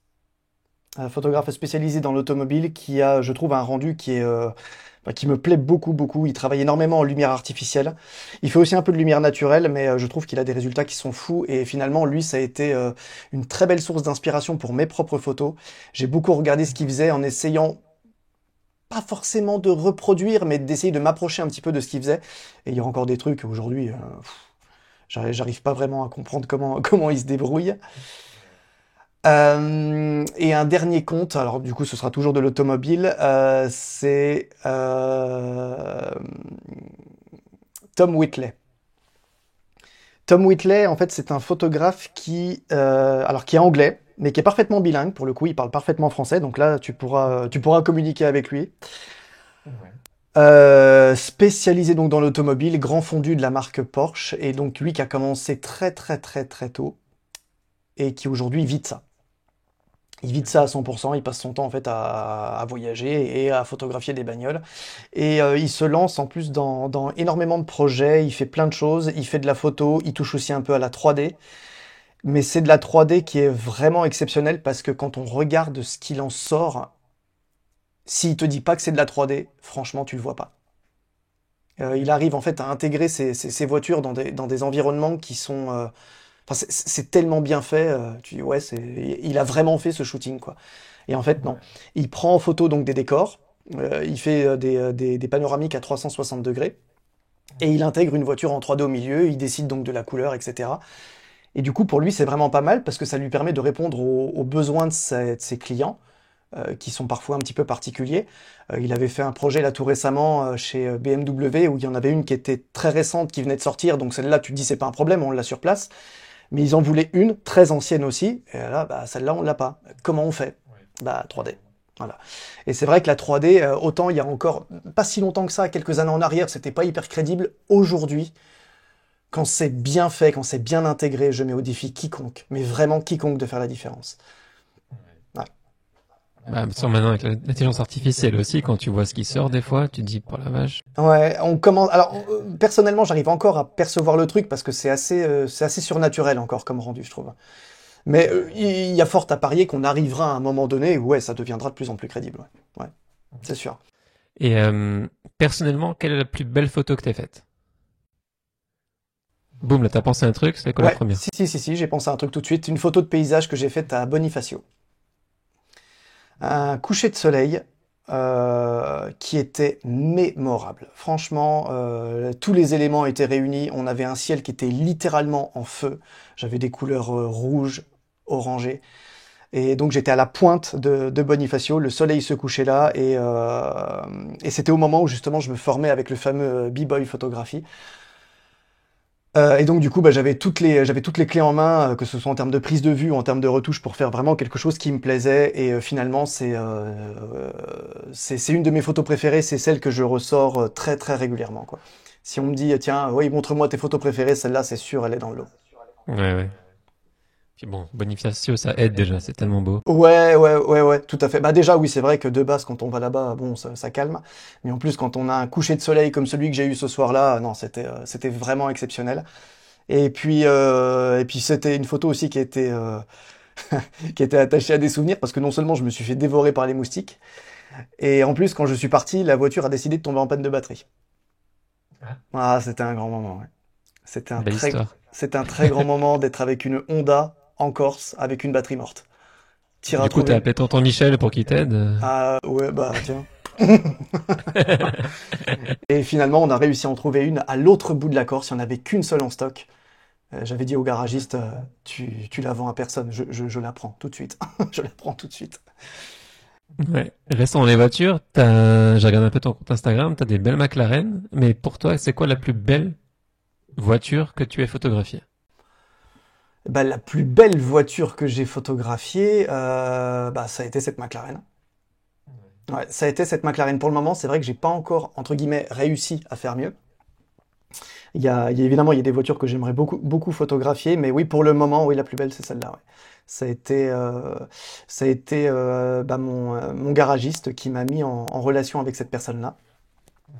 Un photographe spécialisé dans l'automobile qui a, je trouve, un rendu qui me plaît beaucoup, beaucoup. Il travaille énormément en lumière artificielle. Il fait aussi un peu de lumière naturelle, mais je trouve qu'il a des résultats qui sont fous. Et finalement, lui, ça a été une très belle source d'inspiration pour mes propres photos. J'ai beaucoup regardé ce qu'il faisait en essayant, pas forcément de reproduire, mais d'essayer de m'approcher un petit peu de ce qu'il faisait. Et il y a encore des trucs aujourd'hui, j'arrive pas vraiment à comprendre comment il se débrouille. Et un dernier compte, alors du coup ce sera toujours de l'automobile, c'est Tom Whitley. Tom Whitley, en fait, c'est un photographe qui est anglais, mais qui est parfaitement bilingue. Pour le coup, il parle parfaitement français, donc là, tu pourras communiquer avec lui. Spécialisé donc dans l'automobile, grand fondu de la marque Porsche, et donc lui qui a commencé très très très très tôt et qui aujourd'hui vit de ça. Il vit de ça à 100%, il passe son temps en fait à voyager et à photographier des bagnoles. Et il se lance en plus dans énormément de projets, il fait plein de choses, il fait de la photo, il touche aussi un peu à la 3D. Mais c'est de la 3D qui est vraiment exceptionnelle parce que quand on regarde ce qu'il en sort, s'il te dit pas que c'est de la 3D, franchement tu le vois pas. Il arrive en fait à intégrer ces voitures dans des environnements qui sont... enfin, c'est tellement bien fait, tu dis ouais, il a vraiment fait ce shooting quoi. Et en fait non, il prend en photo donc des décors, il fait des panoramiques à 360 degrés, et il intègre une voiture en 3D au milieu, il décide donc de la couleur, etc. Et du coup pour lui c'est vraiment pas mal parce que ça lui permet de répondre aux besoins de ses clients qui sont parfois un petit peu particuliers. Il avait fait un projet là tout récemment chez BMW où il y en avait une qui était très récente qui venait de sortir, donc celle-là tu te dis c'est pas un problème, on l'a sur place. Mais ils en voulaient une très ancienne aussi, et là bah, celle-là on l'a pas. Comment on fait? Bah 3D. Voilà. Et c'est vrai que la 3D, autant il y a encore pas si longtemps que ça, quelques années en arrière, c'était pas hyper crédible. Aujourd'hui, quand c'est bien fait, quand c'est bien intégré, je mets au défi quiconque, mais vraiment quiconque de faire la différence. Ouais. Bah, sur maintenant avec l'intelligence artificielle aussi, quand tu vois ce qui sort des fois, tu te dis, pour la vache. Ouais, on commence. Alors, personnellement, j'arrive encore à percevoir le truc parce que c'est assez surnaturel encore comme rendu, je trouve. Mais il y a fort à parier qu'on arrivera à un moment donné où ouais, ça deviendra de plus en plus crédible. Ouais, ouais, c'est sûr. Et personnellement, quelle est la plus belle photo que t'aies faite? Boum, là t'as pensé à un truc, c'est quoi la Ouais, première? si, si, si, si, j'ai pensé à un truc tout de suite. Une photo de paysage que j'ai faite à Bonifacio. Un coucher de soleil qui était mémorable. Franchement, tous les éléments étaient réunis. On avait un ciel qui était littéralement en feu. J'avais des couleurs rouges, orangées. Et donc j'étais à la pointe de Bonifacio, le soleil se couchait là, et c'était au moment où justement je me formais avec le fameux B-Boy photographie. Et donc du coup, j'avais toutes les clés en main, que ce soit en termes de prise de vue ou en termes de retouche, pour faire vraiment quelque chose qui me plaisait. Et finalement, c'est une de mes photos préférées, c'est celle que je ressors très très régulièrement, quoi. Si on me dit, tiens, oui, montre-moi tes photos préférées, celle-là, c'est sûr, elle est dans le lot. Ouais, ouais. Puis bon, Bonifacio, ça aide déjà, c'est tellement beau. Ouais, tout à fait. Bah déjà, oui, c'est vrai que de base, quand on va là-bas, bon, ça calme. Mais en plus, quand on a un coucher de soleil comme celui que j'ai eu ce soir-là, non, c'était vraiment exceptionnel. Et puis c'était une photo aussi qui était attachée à des souvenirs, parce que non seulement je me suis fait dévorer par les moustiques, et en plus, quand je suis parti, la voiture a décidé de tomber en panne de batterie. Ah. Ah, c'était un grand moment, ouais. C'était un Belle très, histoire. c'était un très grand moment d'être avec une Honda en Corse avec une batterie morte. T'iras Du coup, t'as trouver. appelé tonton Michel pour qu'il t'aide. Ah ouais, bah tiens. Et finalement, on a réussi à en trouver une à l'autre bout de la Corse. Il n'y en avait qu'une seule en stock. J'avais dit au garagiste, tu la vends à personne. Je la prends tout de suite. Je la prends tout de suite. Ouais. Restons dans les voitures. J'ai regardé un peu ton compte Instagram, t'as des belles McLaren, mais pour toi, c'est quoi la plus belle voiture que tu aies photographiée? Bah, la plus belle voiture que j'ai photographiée, bah, ça a été cette McLaren. Ouais, ça a été cette McLaren. Pour le moment, c'est vrai que j'ai pas encore, entre guillemets, réussi à faire mieux. Évidemment, il y a des voitures que j'aimerais beaucoup, beaucoup photographier, mais oui, pour le moment, oui, la plus belle, c'est celle-là. Ouais. Ça a été, euh, ça a été bah, mon garagiste qui m'a mis en relation avec cette personne-là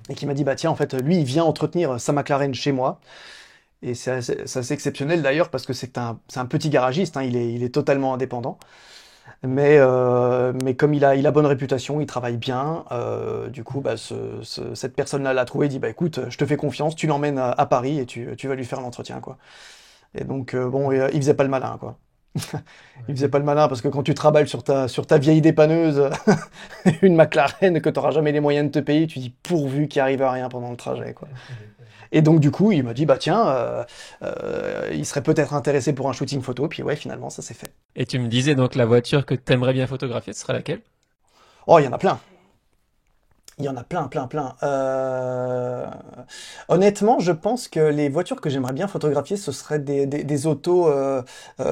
et qui m'a dit, bah tiens, en fait, lui, il vient entretenir sa McLaren chez moi. Et c'est assez exceptionnel d'ailleurs parce que c'est un petit garagiste, hein, il est totalement indépendant. Mais comme il a bonne réputation, il travaille bien. Du coup, bah, cette personne-là l'a trouvé, dit bah écoute, je te fais confiance, tu l'emmènes à Paris et tu vas lui faire l'entretien, quoi. Et donc bon, il faisait pas le malin, quoi. Il faisait pas le malin parce que quand tu travailles sur ta vieille dépanneuse, une McLaren que tu n'auras jamais les moyens de te payer, tu dis pourvu qu'il arrive à rien pendant le trajet, quoi. Et donc du coup, il m'a dit bah tiens, il serait peut-être intéressé pour un shooting photo. Puis ouais, finalement, ça s'est fait. Et tu me disais donc la voiture que t'aimerais bien photographier, ce serait laquelle? Oh, il y en a plein. Il y en a plein. Honnêtement, je pense que les voitures que j'aimerais bien photographier, ce seraient des autos,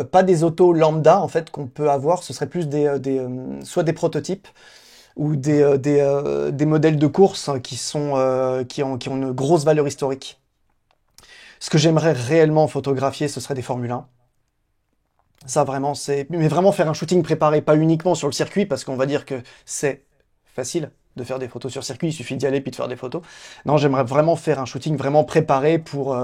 pas des autos lambda en fait qu'on peut avoir. Ce serait plus soit des prototypes ou des modèles de course qui ont une grosse valeur historique. Ce que j'aimerais réellement photographier, ce serait des Formule 1. Ça vraiment, mais vraiment faire un shooting préparé, pas uniquement sur le circuit, parce qu'on va dire que c'est facile de faire des photos sur circuit, il suffit d'y aller puis de faire des photos. Non, j'aimerais vraiment faire un shooting vraiment préparé pour,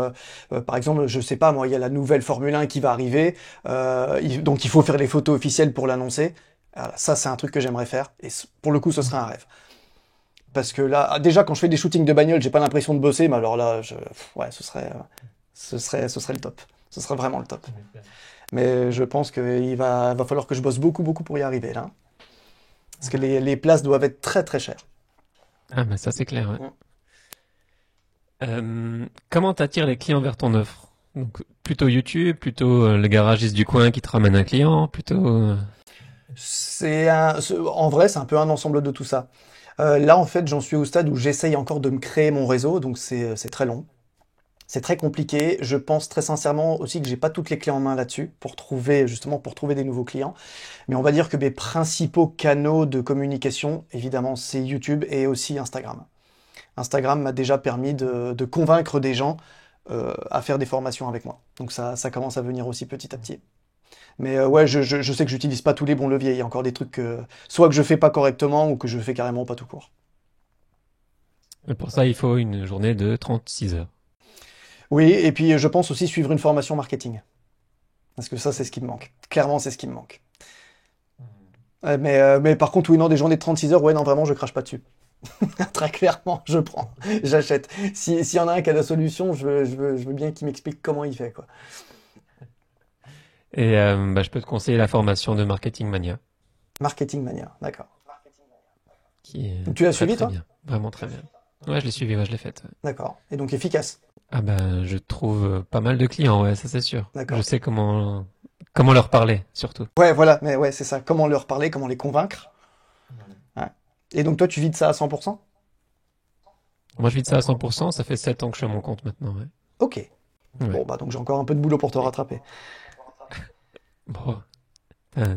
par exemple, je sais pas, moi, il y a la nouvelle Formule 1 qui va arriver, donc il faut faire les photos officielles pour l'annoncer. Voilà, ça, c'est un truc que j'aimerais faire, et pour le coup, ce serait un rêve. Parce que là, déjà, quand je fais des shootings de bagnole, j'ai pas l'impression de bosser, mais alors là, ouais, ce serait le top. Ce serait vraiment le top. Mais je pense va falloir que je bosse beaucoup, beaucoup pour y arriver, là. Parce que les places doivent être très, très chères. Ah, mais ça c'est clair, ouais. Mm. Comment t'attires les clients vers ton offre? Donc, plutôt YouTube, plutôt le garagiste du coin qui te ramène un client, plutôt... En vrai, c'est un peu un ensemble de tout ça. Là, en fait, j'en suis au stade où j'essaye encore de me créer mon réseau, donc c'est très long. C'est très compliqué. Je pense très sincèrement aussi que j'ai pas toutes les clés en main là-dessus pour trouver des nouveaux clients. Mais on va dire que mes principaux canaux de communication, évidemment, c'est YouTube et aussi Instagram. Instagram m'a déjà permis de convaincre des gens à faire des formations avec moi. Donc ça commence à venir aussi petit à petit. Mais ouais, je sais que j'utilise pas tous les bons leviers. Il y a encore des trucs soit que je fais pas correctement ou que je fais carrément pas tout court. Et pour ça, il faut une journée de 36 heures. Oui, et puis je pense aussi suivre une formation marketing. Parce que ça, c'est ce qui me manque. Clairement, c'est ce qui me manque. Mais par contre, oui, non, des journées de 36 heures, ouais, non, vraiment, je crache pas dessus. Très clairement, je prends, j'achète. S'il y en a un qui a la solution, je veux bien qu'il m'explique comment il fait, quoi. Et bah, je peux te conseiller la formation de Marketing Mania, Marketing Mania, d'accord. qui est Donc tu l'as très suivi, très toi? bien, vraiment très bien. Ouais, je l'ai suivi, ouais, je l'ai faite. Ouais. D'accord. Et donc efficace. Ah ben, je trouve pas mal de clients, ouais, ça c'est sûr. Je D'accord. sais comment leur parler, surtout. Ouais, voilà, mais ouais, c'est ça. Comment leur parler, comment les convaincre. Ouais. Et donc toi, tu vis de ça à 100%? Moi, je vis de ça à 100%, ça fait 7 ans que je suis à mon compte maintenant, ouais. Ok. Ouais. Bon, bah donc j'ai encore un peu de boulot pour te Et rattraper. bon,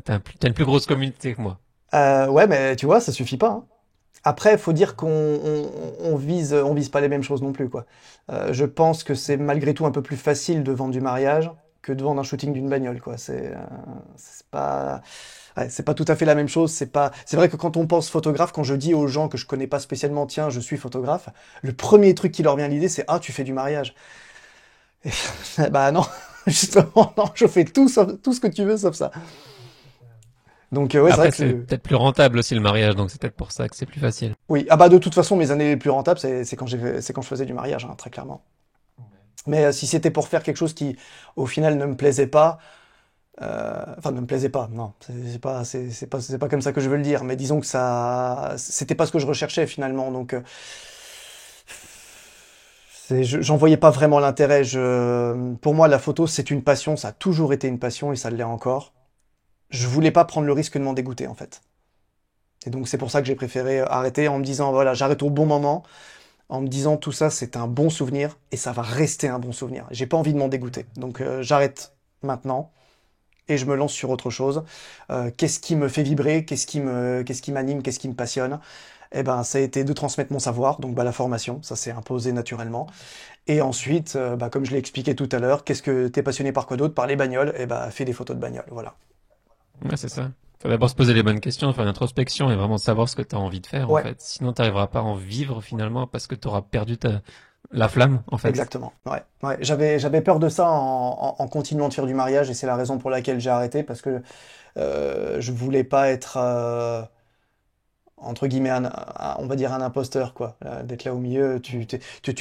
t'as une plus grosse communauté que moi. Ouais, mais tu vois, ça suffit pas, hein. Après, il faut dire on vise pas les mêmes choses non plus, quoi. Je pense que c'est malgré tout un peu plus facile de vendre du mariage que de vendre un shooting d'une bagnole, quoi. C'est pas, ouais, c'est pas tout à fait la même chose. C'est vrai que quand on pense photographe, quand je dis aux gens que je connais pas spécialement, tiens, je suis photographe, le premier truc qui leur vient à l'idée, c'est ah, tu fais du mariage. Et, bah non, justement, non, je fais tout ce que tu veux sauf ça. Donc ouais, c'est vrai Après, que c'est peut-être plus rentable aussi le mariage, donc c'est peut-être pour ça que c'est plus facile. oui, ah bah de toute façon, mes années les plus rentables, c'est quand je faisais du mariage, hein, très clairement. Mais si c'était pour faire quelque chose qui, au final, ne me plaisait pas, enfin ne me plaisait pas, non, c'est pas comme ça que je veux le dire, mais disons que ça, c'était pas ce que je recherchais finalement, donc j'en voyais pas vraiment l'intérêt. Pour moi, la photo, c'est une passion, ça a toujours été une passion et ça l'est encore. Je voulais pas prendre le risque de m'en dégoûter en fait. Et donc c'est pour ça que j'ai préféré arrêter en me disant voilà, j'arrête au bon moment, en me disant tout ça c'est un bon souvenir et ça va rester un bon souvenir. J'ai pas envie de m'en dégoûter. Donc j'arrête maintenant et je me lance sur autre chose. Qu'est-ce qui me fait vibrer, qu'est-ce qui m'anime, qu'est-ce qui me passionne? Eh ben ça a été de transmettre mon savoir, donc bah, la formation, ça s'est imposé naturellement. Et ensuite, bah, comme je l'ai expliqué tout à l'heure, qu'est-ce que t'es passionné par quoi d'autre? Par les bagnoles, et bah fais des photos de bagnoles, voilà. Ouais, c'est ça. Faut d'abord se poser les bonnes questions, faire une introspection et vraiment savoir ce que tu as envie de faire, en Ouais, fait. Sinon, tu n'arriveras pas à en vivre finalement parce que tu auras perdu la flamme, en fait. exactement. Ouais, ouais. J'avais peur de ça en continuant de faire du mariage et c'est la raison pour laquelle j'ai arrêté parce que je voulais pas être entre guillemets on va dire un imposteur quoi. D'être là au milieu, tu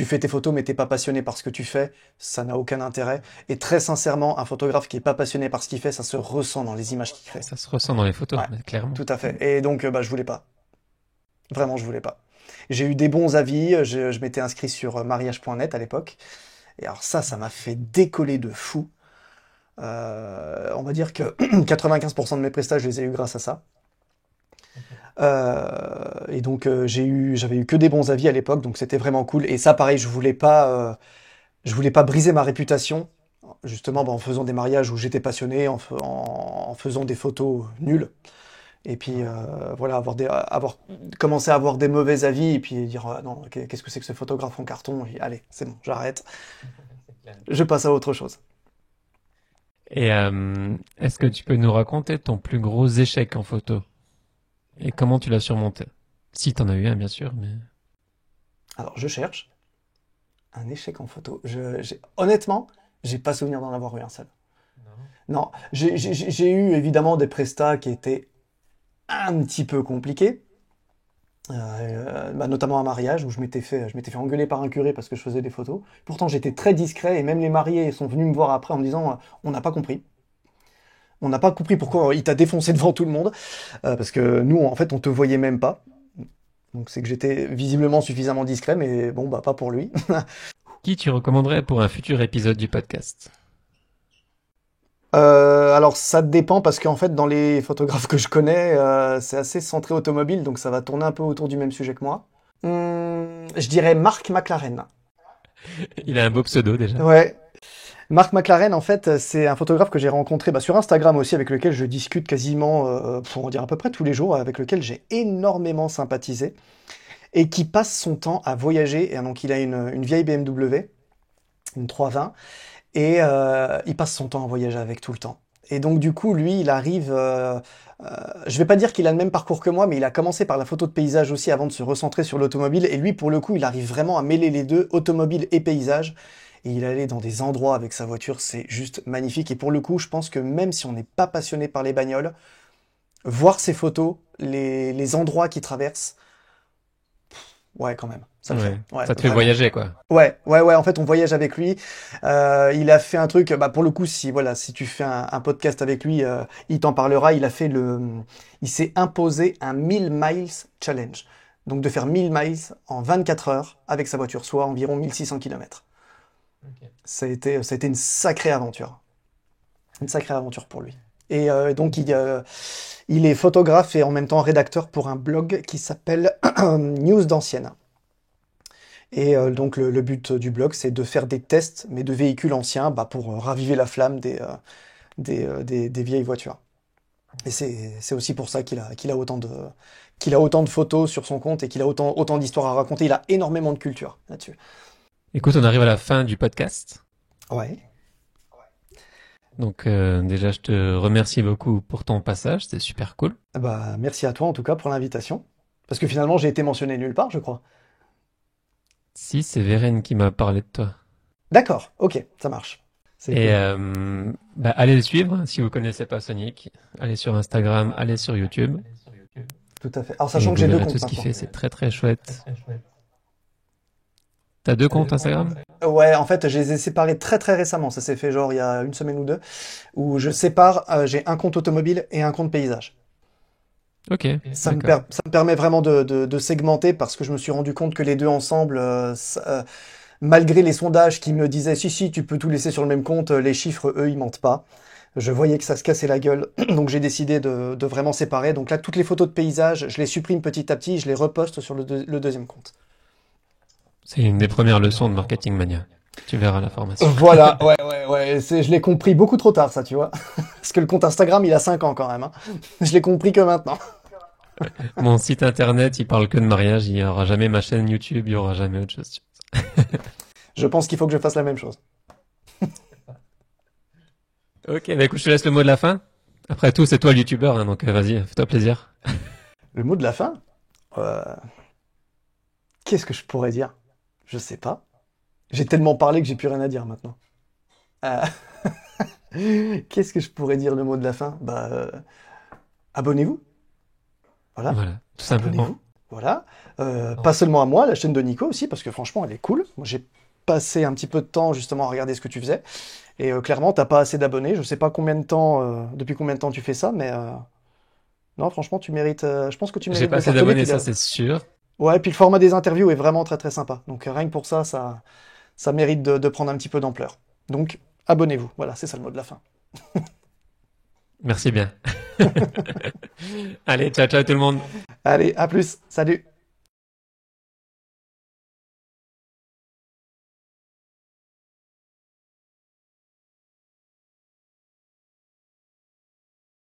fais tes photos mais t'es pas passionné par ce que tu fais, ça n'a aucun intérêt. Et très sincèrement, un photographe qui est pas passionné par ce qu'il fait, ça se ressent dans les images qu'il crée. Ça se ressent dans les photos, Ouais, mais clairement. tout à fait. Et donc bah je voulais pas. Vraiment, je voulais pas. J'ai eu des bons avis, je m'étais inscrit sur mariage.net à l'époque. Et alors ça m'a fait décoller de fou. On va dire que 95% de mes prestats, je les ai eu grâce à ça. Et donc j'avais eu que des bons avis à l'époque, donc c'était vraiment cool. Et ça, pareil, je voulais pas briser ma réputation, justement bah, en faisant des mariages où j'étais passionné, en faisant des photos nulles. Et puis voilà, avoir commencé à avoir des mauvais avis et puis dire non, qu'est-ce que c'est que ce photographe en carton? Et allez, c'est bon, j'arrête, je passe à autre chose. Et est-ce que tu peux nous raconter ton plus gros échec en photo? Et comment tu l'as surmonté? Si t'en as eu un, bien sûr, mais... Alors je cherche un échec en photo. Honnêtement, j'ai pas souvenir d'en avoir eu un seul. Non, j'ai eu évidemment des prestats qui étaient un petit peu compliqués. Bah, notamment un mariage où je m'étais fait engueuler par un curé parce que je faisais des photos. Pourtant, j'étais très discret et même les mariés sont venus me voir après en me disant on n'a pas compris. On n'a pas compris pourquoi il t'a défoncé devant tout le monde parce que nous, en fait, on te voyait même pas. Donc c'est que j'étais visiblement suffisamment discret, mais bon, bah pas pour lui. Qui tu recommanderais pour un futur épisode du podcast? Alors ça dépend parce qu'en fait, dans les photographes que je connais, c'est assez centré automobile, donc ça va tourner un peu autour du même sujet que moi. Je dirais Mark McLaren. Il a un beau pseudo déjà. Ouais. Mark McLaren, en fait, c'est un photographe que j'ai rencontré bah, sur Instagram aussi, avec lequel je discute quasiment, pour en dire à peu près tous les jours, avec lequel j'ai énormément sympathisé, et qui passe son temps à voyager. Et donc, il a une vieille BMW, une 320, et il passe son temps à voyager avec tout le temps. Et donc, du coup, lui, il arrive. Je vais pas dire qu'il a le même parcours que moi, mais il a commencé par la photo de paysage aussi avant de se recentrer sur l'automobile. Et lui, pour le coup, il arrive vraiment à mêler les deux, automobile et paysage. Et il allait dans des endroits avec sa voiture, c'est juste magnifique. Et pour le coup, je pense que même si on n'est pas passionné par les bagnoles, voir ses photos, les endroits qu'il traverse, ouais, quand même, ça le fait. Ouais. Ouais, Ça te fait vraiment. voyager, quoi. Ouais. En fait, on voyage avec lui. Il a fait un truc. Bah, pour le coup, si tu fais un podcast avec lui, il t'en parlera. Il s'est imposé un 1000 miles challenge. Donc de faire 1000 miles en 24 heures avec sa voiture, soit environ 1600 kilomètres. Ça a été une sacrée aventure pour lui. Et donc il est photographe et en même temps rédacteur pour un blog qui s'appelle News d'ancienne. Et donc le but du blog, c'est de faire des tests, mais de véhicules anciens, bah, pour raviver la flamme des vieilles voitures. Et c'est aussi pour ça qu'il a autant de photos sur son compte et qu'il a autant d'histoires à raconter. Il a énormément de culture là-dessus. Écoute, on arrive à la fin du podcast. Ouais. Donc déjà, je te remercie beaucoup pour ton passage, c'était super cool. Bah, merci à toi en tout cas pour l'invitation. Parce que finalement, j'ai été mentionné nulle part, je crois. Si, c'est Vérène qui m'a parlé de toi. D'accord, ok, ça marche. C'est Et cool. allez le suivre hein, si vous connaissez pas Sonic. Allez sur Instagram, allez sur YouTube. Tout à fait. Alors, Et sachant que vous j'ai deux verrez tout comptes ce qu'il maintenant. fait, c'est très très chouette. T'as deux comptes Instagram? Ouais, en fait, je les ai séparés très très récemment. Ça s'est fait genre il y a une semaine ou deux, où je sépare, j'ai un compte automobile et un compte paysage. Ok, d'accord. Ça me permet vraiment de segmenter parce que je me suis rendu compte que les deux ensemble, malgré les sondages qui me disaient si si tu peux tout laisser sur le même compte, les chiffres eux ils mentent pas. Je voyais que ça se cassait la gueule, donc j'ai décidé de vraiment séparer. Donc là, toutes les photos de paysage, je les supprime petit à petit, je les reposte sur le deuxième compte. C'est une des premières leçons de Marketing Mania. Tu verras la formation. Voilà, ouais, je l'ai compris beaucoup trop tard, ça, tu vois. Parce que le compte Instagram, il a 5 ans quand même, hein. Je l'ai compris que maintenant. Mon site internet, il parle que de mariage, il n'y aura jamais ma chaîne YouTube, il n'y aura jamais autre chose. Je pense qu'il faut que je fasse la même chose. Ok, bah écoute, je te laisse le mot de la fin. Après tout, c'est toi le youtubeur, hein, donc vas-y, fais-toi plaisir. Le mot de la fin? Euh, Qu'est-ce que je pourrais dire? Je sais pas. J'ai tellement parlé que j'ai plus rien à dire maintenant. Euh, Qu'est-ce que je pourrais dire le mot de la fin? Bah, abonnez-vous. Voilà. Voilà, tout simplement. Abonnez-vous. Voilà. Pas seulement à moi, la chaîne de Nico aussi, parce que franchement, elle est cool. Moi, j'ai passé un petit peu de temps justement à regarder ce que tu faisais. Et clairement, t'as pas assez d'abonnés. Je sais pas combien de temps, depuis combien de temps tu fais ça, mais non, franchement, tu mérites. Je pense que tu J'ai mérites pas de assez cartonner. d'abonnés, Puis ça c'est sûr. ouais, puis le format des interviews est vraiment très très sympa. Donc rien que pour ça, ça mérite de prendre un petit peu d'ampleur. Donc abonnez-vous. Voilà, c'est ça le mot de la fin. Merci bien. Allez, ciao ciao tout le monde. Allez, à plus. Salut.